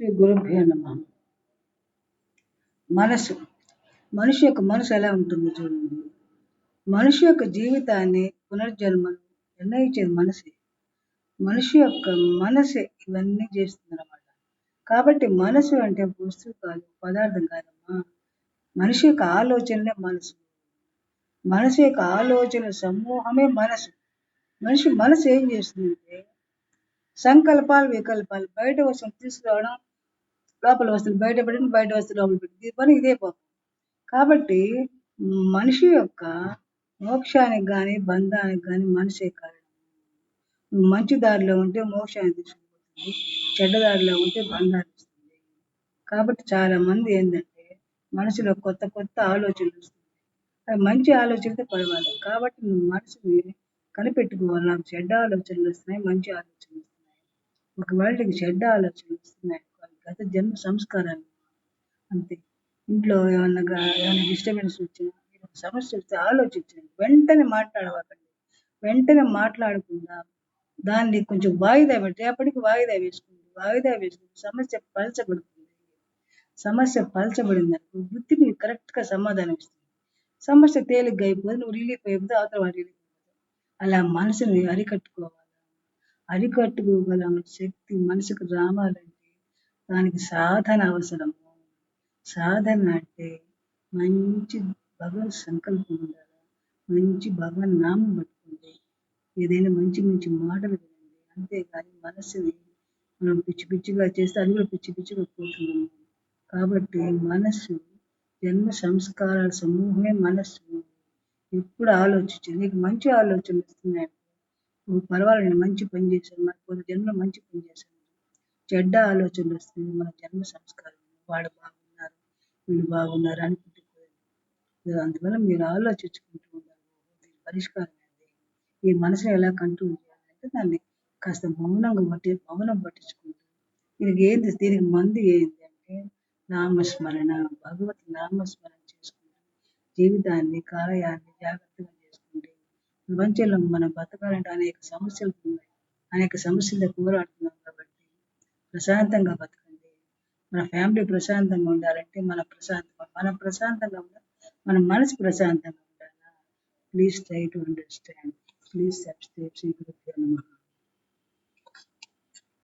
శ్రీ గురుభ్యో నమః. మనసు మనిషి యొక్క మనసు ఎలా ఉంటుందో చూడండి. మనిషి యొక్క జీవితాన్ని పునర్జన్మను నిర్ణయించేది మనసే. మనిషి యొక్క మనసే ఇవన్నీ చేస్తుంది అన్నమాట. కాబట్టి మనసు అంటే వస్తువు కాదు, పదార్థం కాదమ్మా. మనిషి యొక్క ఆలోచనలే మనసు. మనసు యొక్క ఆలోచన సమూహమే మనసు. మనిషి మనసు ఏం చేస్తుందంటే సంకల్పాలు వికల్పాలు, బయట వస్తువులు తీసుకురావడం, లోపల వస్తువులు బయట పెట్టడం, బయట వస్తువులు లోపల పెట్టడం, దీని పని ఇదే పాపం. కాబట్టి మనిషి యొక్క మోక్షానికి కానీ బంధానికి కానీ మనసే కారణం. నువ్వు మంచి దారిలో ఉంటే మోక్షాన్ని తీసుకుపోతుంది, చెడ్డ దారిలో ఉంటే బంధాన్ని ఇస్తుంది. కాబట్టి చాలా మంది ఏంటంటే మనసులో కొత్త కొత్త ఆలోచనలు వస్తుంది. అది మంచి ఆలోచనతో పర్వాలేదు. కాబట్టి నువ్వు మనసుని కనిపెట్టుకోవాలి. నాకు చెడ్డ ఆలోచనలు వస్తున్నాయి, మంచి ఆలోచనలు వస్తున్నాయి. ఒకవేళ నీకు చెడ్డ ఆలోచనలు వస్తున్నాయి, గత జన్మ సంస్కారాలు అంతే. ఇంట్లో ఏమన్నా డిస్టర్బెన్స్ వచ్చినా, సమస్య వస్తే ఆలోచించండి. వెంటనే మాట్లాడవకండి. వెంటనే మాట్లాడకుండా దాన్ని కొంచెం వాయిదా పెట్టి రేపటికి వాయిదా వేసుకోండి. వాయిదా వేసుకుంటే సమస్య పలచబడుతుంది. సమస్య పలచబడిందనుకో బుద్ధిని కరెక్ట్గా సమాధానం ఇస్తుంది. సమస్య తేలిగ్గా అయిపోతుంది, నువ్వు రిలీఫ్ అయిపోతే అవతల వాడు రిలీఫ్ అయిపోతావు. అలా మనసుని అరికట్టుకోవాలి. అరికట్టుకోగల శక్తి మనసుకు రావాలంటే దానికి సాధన అవసరము. సాధన అంటే మంచి భగవత్ సంకల్పం ఉండాలి. మంచి భగవన్ నామం పట్టుకోండి. ఏదైనా మంచి మంచి మాటలు వినండి. అంతేగాని మనసుని మనం పిచ్చి పిచ్చిగా చేస్తే అది కూడా పిచ్చి పిచ్చిగా పోతున్నాము. కాబట్టి మనస్సు జన్మ సంస్కారాల సమూహమే మనస్సు. ఎప్పుడు ఆలోచించు. నీకు మంచి ఆలోచనలు వస్తున్నాయి, నువ్వు పర్వాలేదు మంచి పని చేశాను, మన కొన్ని జన్మలో మంచి పని చేశాను. చెడ్డ ఆలోచనలు వస్తుంది, మన జన్మ సంస్కారం. వాడు బాగున్నారు, వీళ్ళు బాగున్నారు అనుకుంటున్నారు. అందువల్ల మీరు ఆలోచించుకుంటూ ఉండాలి. దీని పరిష్కారం ఏంటి? ఈ మనసుని ఎలా కంట్రోల్ చేయాలంటే దాన్ని కాస్త మౌనం పట్టించుకుంటూ దీనికి మందు ఏంటి అంటే నామస్మరణ, భగవత్ నామస్మరణ చేసుకుంటూ జీవితాన్ని కాలయాన్ని జాగ్రత్తగా చేసుకుంటే ప్రపంచంలో మనం బతకాలంటే అనేక సమస్యలు ఉన్నాయి. అనేక సమస్యలతో పోరాడుతున్నాం కాబట్టి ప్రశాంతంగా బతకండి. మన ఫ్యామిలీ ప్రశాంతంగా ఉండాలంటే మనం ప్రశాంతంగా ఉండాలి, మన మనసు ప్రశాంతంగా ఉండాలి. Please try to understand. Please subscribe. శ్రీ గురుభ్యో నమః.